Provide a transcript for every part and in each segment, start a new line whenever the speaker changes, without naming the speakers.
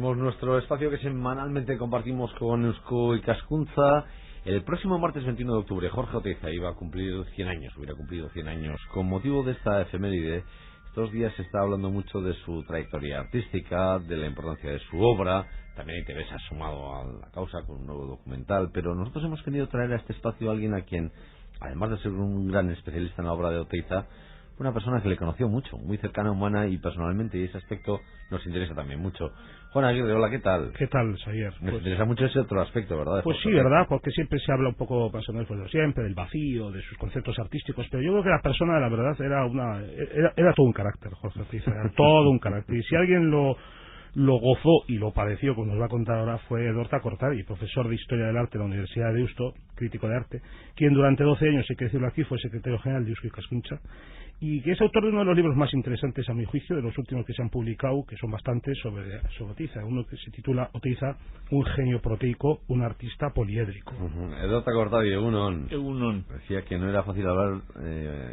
Abrimos nuestro espacio que semanalmente compartimos con Eusko Ikaskuntza. El próximo martes 21 de octubre, Jorge Oteiza hubiera cumplido 100 años. Con motivo de esta efeméride, estos días se está hablando mucho de su trayectoria artística, de la importancia de su obra. También interés ha sumado a la causa con un nuevo documental, pero nosotros hemos querido traer a este espacio a alguien a quien, además de ser un gran especialista en la obra de Oteiza, una persona que le conoció mucho, muy cercana, humana y personalmente, y ese aspecto nos interesa también mucho. Juan Aguirre, hola, ¿qué tal?
¿Qué tal, Xavier?
Nos interesa mucho ese otro aspecto, ¿verdad?
Pues sí, ¿verdad? Porque siempre se habla un poco personal, pues, de siempre, del vacío, de sus conceptos artísticos, pero yo creo que la persona, la verdad, era todo un carácter, Jorge Oteiza, era todo un carácter. Y si alguien lo gozó y lo padeció, como nos va a contar ahora, fue Edorta Cortadi, profesor de Historia del Arte de la Universidad de Deusto, crítico de arte, quien durante 12 años, hay que decirlo aquí, fue secretario general de Eusko Ikaskuntza, y que es autor de uno de los libros más interesantes, a mi juicio, de los últimos que se han publicado, que son bastantes, sobre Oteiza. Uno que se titula Oteiza, un genio proteico, un artista poliédrico.
Edorta Cortadi,
Egunon.
Decía que no era fácil hablar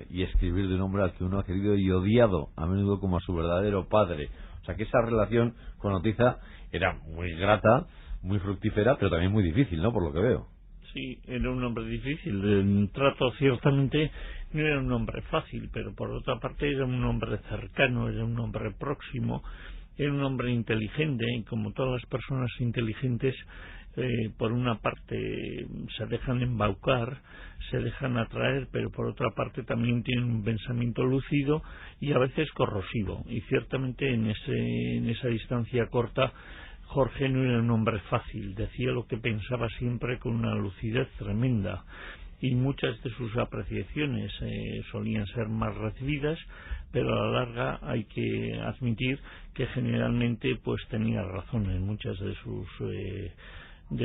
y escribir de un hombre al que uno ha querido y odiado, a menudo como a su verdadero padre. O sea que esa relación con Oteiza era muy grata, muy fructífera, pero también muy difícil, ¿no? Por lo que veo.
Sí, era un hombre difícil. El trato ciertamente no era un hombre fácil, pero por otra parte era un hombre cercano, era un hombre próximo, era un hombre inteligente, y como todas las personas inteligentes, por una parte se dejan embaucar, se dejan atraer, pero por otra parte también tienen un pensamiento lúcido y a veces corrosivo. Y ciertamente en esa distancia corta, Jorge no era un hombre fácil, decía lo que pensaba siempre con una lucidez tremenda, y muchas de sus apreciaciones solían ser mal recibidas, pero a la larga hay que admitir que generalmente pues tenía razón en muchas de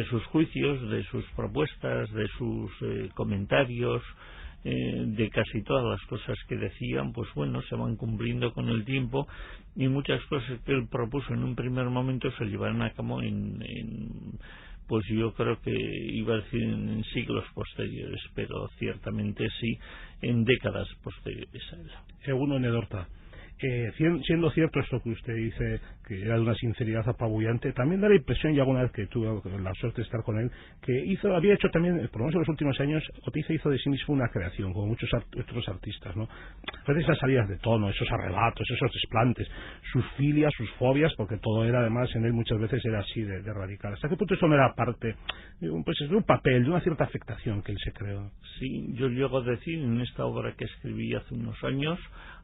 sus juicios, de sus propuestas, de sus comentarios, de casi todas las cosas que decían, pues bueno, se van cumpliendo con el tiempo, y muchas cosas que él propuso en un primer momento se llevarán a cabo pues yo creo que iba a decir en siglos posteriores, pero ciertamente sí en décadas posteriores a él.
Egunon, Edorta. Siendo cierto esto que usted dice, que era de una sinceridad apabullante, también da la impresión, y alguna vez que tuve la suerte de estar con él, que había hecho también, por lo menos en los últimos años, Oteiza hizo de sí mismo una creación, como muchos otros artistas, ¿no? A veces esas salidas de tono, esos arrebatos, esos desplantes, sus filias, sus fobias, porque todo era, además, en él muchas veces era así de radical. ¿Hasta qué punto eso no era parte pues, de un papel, de una cierta afectación que él se creó?
Sí, yo llego a decir en esta obra que escribí hace unos años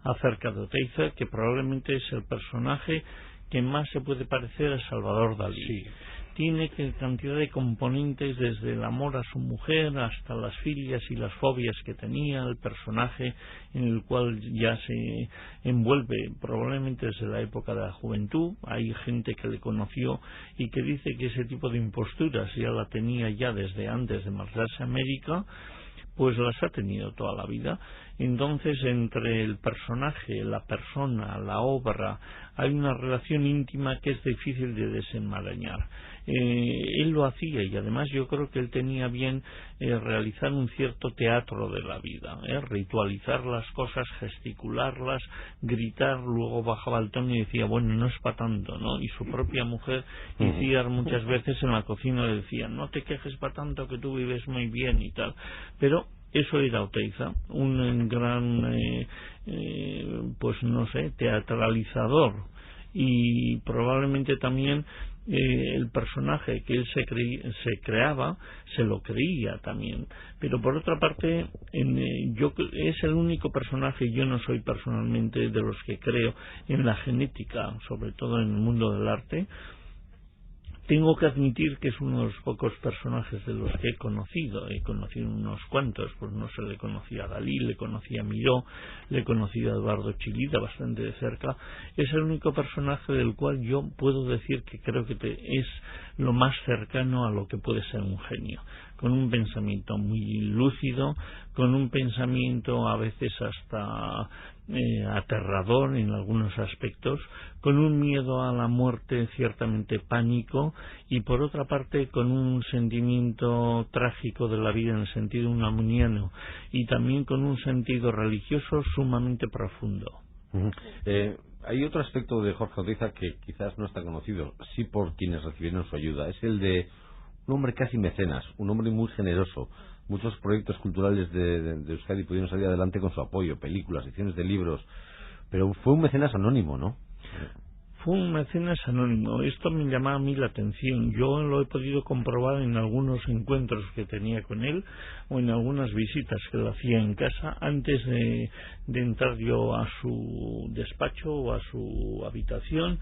acerca de Oteiza que probablemente es el personaje que más se puede parecer a Salvador Dalí.
Sí.
Tiene cantidad de componentes, desde el amor a su mujer hasta las filias y las fobias que tenía el personaje, en el cual ya se envuelve probablemente desde la época de la juventud. Hay gente que le conoció y que dice que ese tipo de imposturas ya la tenía ya desde antes de marcharse a América, pues las ha tenido toda la vida. Entonces, entre el personaje, la persona, la obra, hay una relación íntima que es difícil de desenmarañar. Él lo hacía, y además yo creo que él tenía bien realizar un cierto teatro de la vida, ritualizar las cosas, gesticularlas, gritar, luego bajaba el tono y decía, bueno, no es para tanto, ¿no? Y su propia mujer decía muchas veces en la cocina, le decía, no te quejes para tanto que tú vives muy bien y tal. Pero eso era Oteiza, un gran, pues no sé, teatralizador, y probablemente también el personaje que él se creaba se lo creía también. Pero por otra parte, es el único personaje, yo no soy personalmente de los que creo en la genética, sobre todo en el mundo del arte. Tengo que admitir que es uno de los pocos personajes de los que he conocido unos cuantos, pues no sé, le conocía a Dalí, le conocía a Miró, le conocía a Eduardo Chillida bastante de cerca. Es el único personaje del cual yo puedo decir que creo que es lo más cercano a lo que puede ser un genio, con un pensamiento muy lúcido, con un pensamiento a veces hasta aterrador en algunos aspectos, con un miedo a la muerte ciertamente pánico, y por otra parte con un sentimiento trágico de la vida en el sentido unaniano, y también con un sentido religioso sumamente profundo.
hay otro aspecto de Jorge Oteiza que quizás no está conocido, sí por quienes recibieron su ayuda. Es el de un hombre casi mecenas, un hombre muy generoso. Muchos proyectos culturales de Euskadi pudieron salir adelante con su apoyo, películas, ediciones de libros, pero fue un mecenas anónimo, ¿no?
Fue un mecenas anónimo. Esto me llamaba a mí la atención. Yo lo he podido comprobar en algunos encuentros que tenía con él o en algunas visitas que lo hacía en casa antes de entrar yo a su despacho o a su habitación.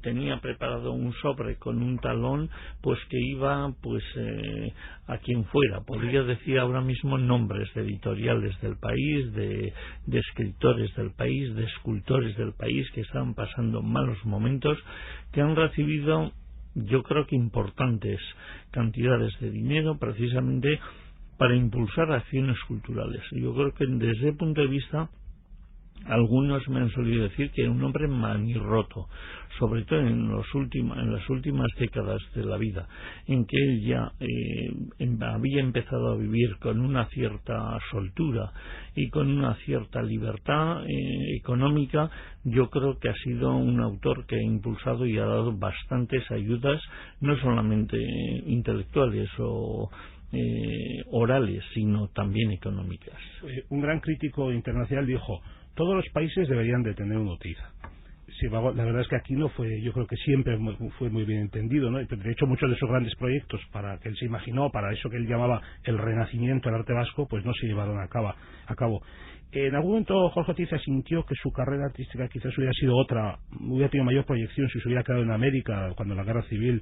Tenía preparado un sobre con un talón pues que iba a quien fuera. Podría decir ahora mismo nombres de editoriales del país, de escritores del país, de escultores del país que estaban pasando malos momentos, que han recibido, yo creo que importantes cantidades de dinero precisamente para impulsar acciones culturales. Yo creo que desde ese punto de vista algunos me han solido decir que era un hombre manirroto, sobre todo en las últimas décadas de la vida, en que él ya había empezado a vivir con una cierta soltura y con una cierta libertad económica. Yo creo que ha sido un autor que ha impulsado y ha dado bastantes ayudas, no solamente intelectuales o orales, sino también económicas.
Un gran crítico internacional dijo: todos los países deberían de tener un Oteiza. Sí, la verdad es que aquí no fue, yo creo que siempre fue muy bien entendido, ¿no? De hecho, muchos de esos grandes proyectos para que él se imaginó, para eso que él llamaba el renacimiento del arte vasco, pues no se llevaron a cabo. En algún momento Jorge Oteiza sintió que su carrera artística quizás hubiera sido otra, hubiera tenido mayor proyección si se hubiera quedado en América cuando la guerra civil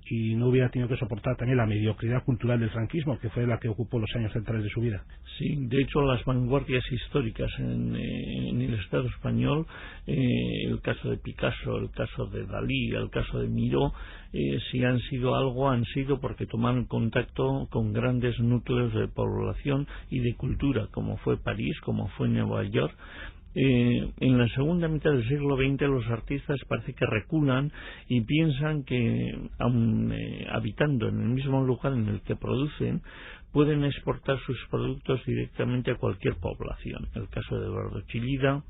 y no hubiera tenido que soportar también la mediocridad cultural del franquismo, que fue la que ocupó los años centrales de su vida.
Sí, de hecho las vanguardias históricas en el Estado español, el caso de Picasso, el caso de Dalí, el caso de Miró, si han sido algo, han sido porque tomaron contacto con grandes núcleos de población y de cultura, como fue París, como fue Nueva York. En la segunda mitad del siglo XX los artistas parece que reculan y piensan que, aun habitando en el mismo lugar en el que producen, pueden exportar sus productos directamente a cualquier población. El caso de Eduardo Chillida,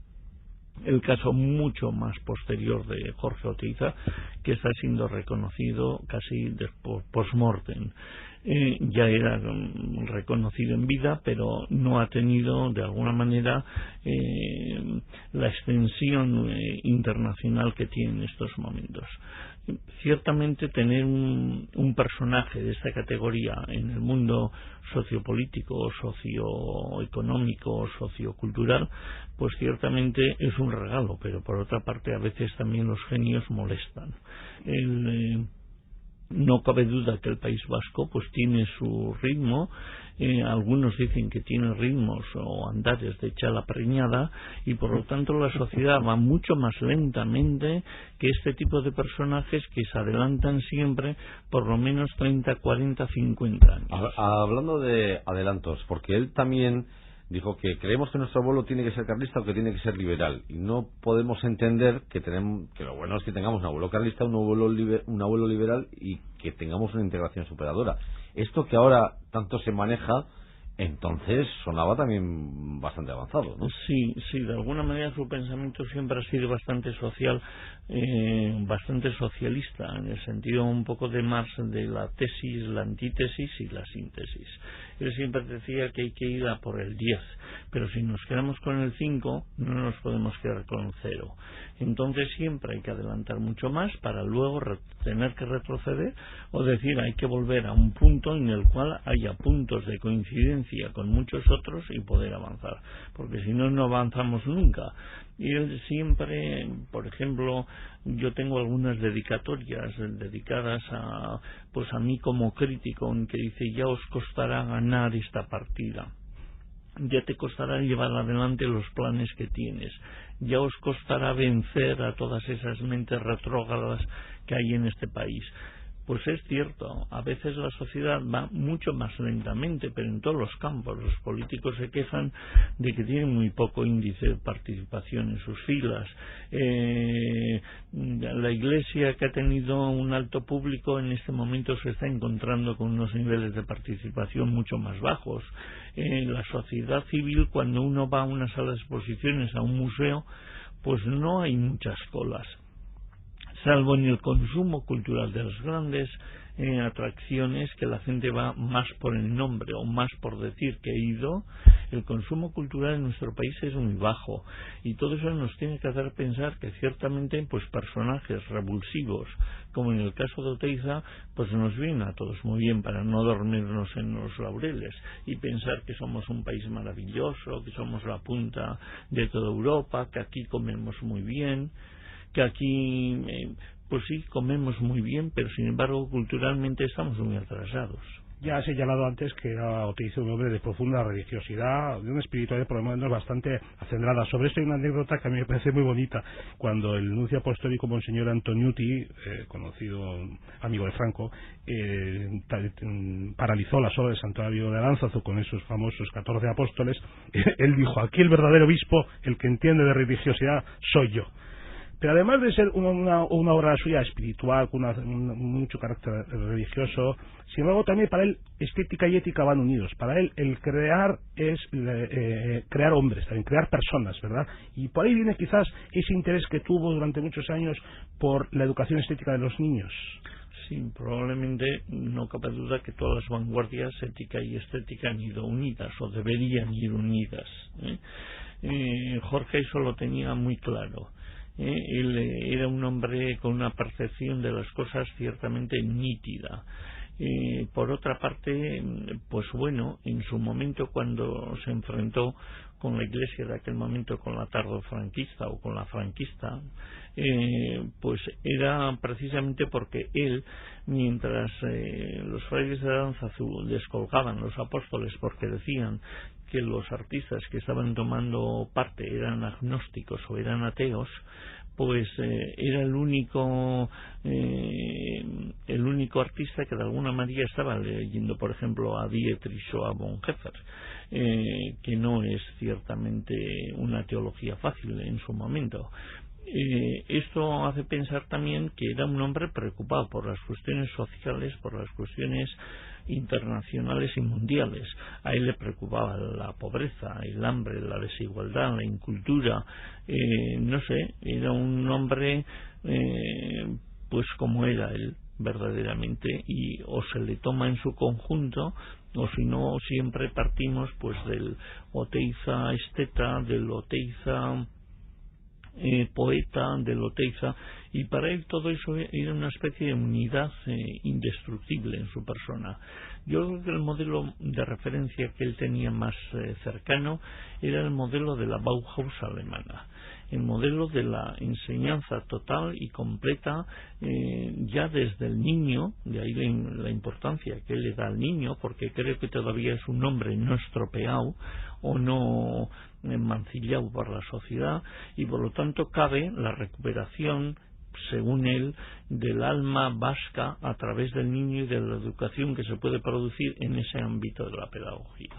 el caso mucho más posterior de Jorge Oteiza, que está siendo reconocido casi post-mortem. Ya era reconocido en vida, pero no ha tenido de alguna manera la extensión internacional que tiene en estos momentos. Ciertamente tener un personaje de esta categoría en el mundo sociopolítico, socioeconómico, sociocultural, pues ciertamente es un regalo, pero por otra parte a veces también los genios molestan. No cabe duda que el País Vasco pues tiene su ritmo. Algunos dicen que tiene ritmos o andares de chala preñada y por lo tanto la sociedad va mucho más lentamente que este tipo de personajes que se adelantan siempre por lo menos 30, 40, 50 años.
Hablando de adelantos, porque él también dijo que creemos que nuestro abuelo tiene que ser carlista o que tiene que ser liberal, y no podemos entender que lo bueno es que tengamos un abuelo carlista, un abuelo liberal y que tengamos una integración superadora. Esto que ahora tanto se maneja, entonces sonaba también bastante avanzado, ¿no?
Sí, de alguna manera su pensamiento siempre ha sido bastante social, bastante socialista, en el sentido un poco de Marx de la tesis, la antítesis y la síntesis. Él siempre decía que hay que ir a por el 10, pero si nos quedamos con el 5 no nos podemos quedar con el 0. Entonces siempre hay que adelantar mucho más para luego tener que retroceder, o decir hay que volver a un punto en el cual haya puntos de coincidencia con muchos otros y poder avanzar, porque si no, no avanzamos nunca. Y él siempre, por ejemplo, yo tengo algunas dedicatorias dedicadas a mí como crítico, en que dice: ya os costará ganar esta partida, ya te costará llevar adelante los planes que tienes, ya os costará vencer a todas esas mentes retrógradas que hay en este país. Pues es cierto, a veces la sociedad va mucho más lentamente, pero en todos los campos. Los políticos se quejan de que tienen muy poco índice de participación en sus filas. La Iglesia, que ha tenido un alto público, en este momento se está encontrando con unos niveles de participación mucho más bajos. La sociedad civil, cuando uno va a una sala de exposiciones, a un museo, pues no hay muchas colas, salvo en el consumo cultural de las grandes atracciones, que la gente va más por el nombre o más por decir que he ido. El consumo cultural en nuestro país es muy bajo, y todo eso nos tiene que hacer pensar que ciertamente pues personajes revulsivos, como en el caso de Oteiza, pues nos vienen a todos muy bien para no dormirnos en los laureles y pensar que somos un país maravilloso, que somos la punta de toda Europa, que aquí comemos muy bien, que aquí pues sí, comemos muy bien, pero sin embargo culturalmente estamos muy atrasados.
Ya he señalado antes que era Oteiza un hombre de profunda religiosidad, de una espiritualidad por lo menos bastante acendrada. Sobre esto hay una anécdota que a mí me parece muy bonita. Cuando el nuncio apostólico Monseñor Antoniuti, conocido amigo de Franco, paralizó las obras de Santuario de Aránzazu con esos famosos 14 apóstoles, él dijo: aquí el verdadero obispo, el que entiende de religiosidad, soy yo. Pero además de ser una obra suya espiritual, con mucho carácter religioso, sin embargo también para él estética y ética van unidos. Para él el crear es crear hombres, también crear personas, ¿verdad? Y por ahí viene quizás ese interés que tuvo durante muchos años por la educación estética de los niños.
Sí, probablemente no cabe duda que todas las vanguardias, ética y estética, han ido unidas o deberían ir unidas. Jorge eso lo tenía muy claro. Él era un hombre con una percepción de las cosas ciertamente nítida. Por otra parte, pues bueno, en su momento cuando se enfrentó con la Iglesia de aquel momento, con la tardofranquista o con la franquista, pues era precisamente porque él, mientras los frailes de Aránzazu descolgaban los apóstoles porque decían que los artistas que estaban tomando parte eran agnósticos o eran ateos, pues era el único artista que de alguna manera estaba leyendo, por ejemplo, a Dietrich o a Bonhoeffer, que no es ciertamente una teología fácil en su momento. Esto hace pensar también que era un hombre preocupado por las cuestiones sociales, por las cuestiones internacionales y mundiales. A él le preocupaba la pobreza, el hambre, la desigualdad, la incultura. No sé, era un hombre pues como era él verdaderamente, y o se le toma en su conjunto, o si no siempre partimos pues del Oteiza esteta, del Oteiza poeta, del Oteiza, y para él todo eso era una especie de unidad indestructible en su persona. Yo creo que el modelo de referencia que él tenía más cercano era el modelo de la Bauhaus alemana, el modelo de la enseñanza total y completa ya desde el niño. De ahí la importancia que él le da al niño, porque creo que todavía es un hombre no estropeado o no mancillado por la sociedad, y por lo tanto cabe la recuperación, según él, del alma vasca a través del niño y de la educación que se puede producir en ese ámbito de la pedagogía.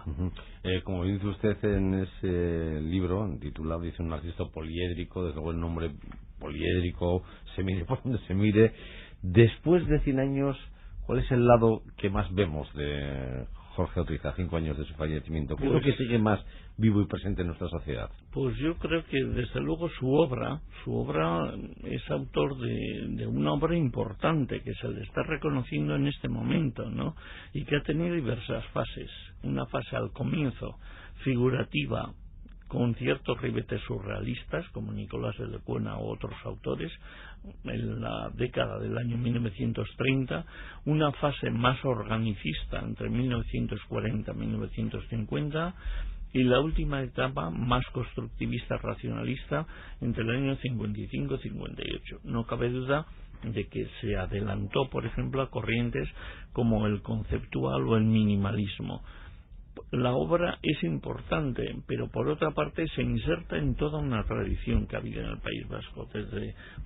Como dice usted en ese libro titulado, dice, un artista poliédrico, desde luego el nombre poliédrico se mire por donde se mire. Después de 100 años, ¿cuál es el lado que más vemos de Jorge Oteiza, 5 años de su fallecimiento? ¿Qué es lo que sigue más vivo y presente en nuestra sociedad?
Pues yo creo que desde luego su obra es autor de una obra importante que se le está reconociendo en este momento, ¿no? Y que ha tenido diversas fases. Una fase al comienzo figurativa, con ciertos ribetes surrealistas como Nicolás de Lecuona u otros autores, en la década del año 1930, una fase más organicista entre 1940 y 1950, y la última etapa más constructivista racionalista entre el año 55 y 58. No cabe duda de que se adelantó, por ejemplo, a corrientes como el conceptual o el minimalismo. La obra es importante, pero por otra parte se inserta en toda una tradición que ha habido en el País Vasco,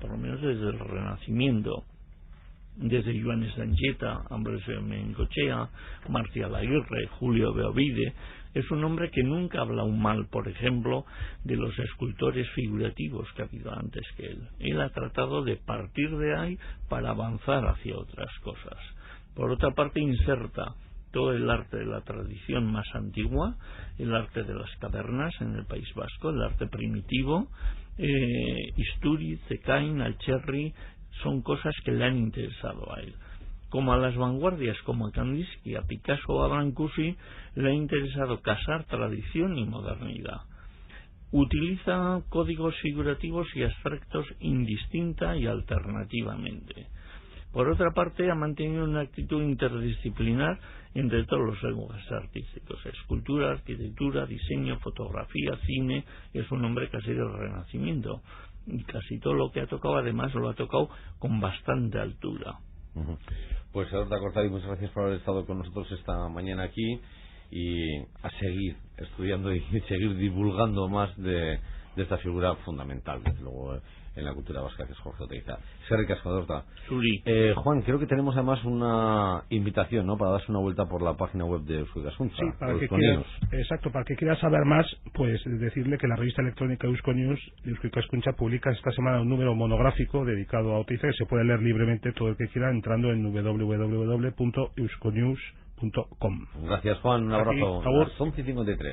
por lo menos desde el Renacimiento, desde Joanes Anchieta, Ambrosio Mengochea, Marcial Aguirre, Julio Beovide. Es un hombre que nunca ha hablado mal, por ejemplo, de los escultores figurativos que ha habido antes que él. Él ha tratado de partir de ahí para avanzar hacia otras cosas. Por otra parte, inserta todo el arte de la tradición más antigua, el arte de las cavernas en el País Vasco, el arte primitivo. Istúriz, Ekain, Alcherri son cosas que le han interesado a él. Como a las vanguardias, como a Kandinsky, a Picasso o a Brancusi, le ha interesado casar tradición y modernidad. Utiliza códigos figurativos y abstractos indistinta y alternativamente. Por otra parte, ha mantenido una actitud interdisciplinar entre todos los lenguajes artísticos: escultura, arquitectura, diseño, fotografía, cine. Es un hombre que ha sido el Renacimiento, y casi todo lo que ha tocado, además, lo ha tocado con bastante altura.
Pues Eduardo Cortadi, muchas gracias por haber estado con nosotros esta mañana aquí, y a seguir estudiando y seguir divulgando más de esta figura fundamental, desde luego, en la cultura vasca, que es Jorge Oteiza. Eskerrik asko, Eduardo. Juan, creo que tenemos además una invitación, ¿no?, para darse una vuelta por la página web de Eusko Ikaskuntza.
Sí, para que quiera saber más, pues decirle que la revista electrónica Eusko News de Eusko Ikaskuntza publica esta semana un número monográfico dedicado a Oteiza, que se puede leer libremente todo el que quiera entrando en www.euskonews.com.
Gracias, Juan, un abrazo. Son 11:53.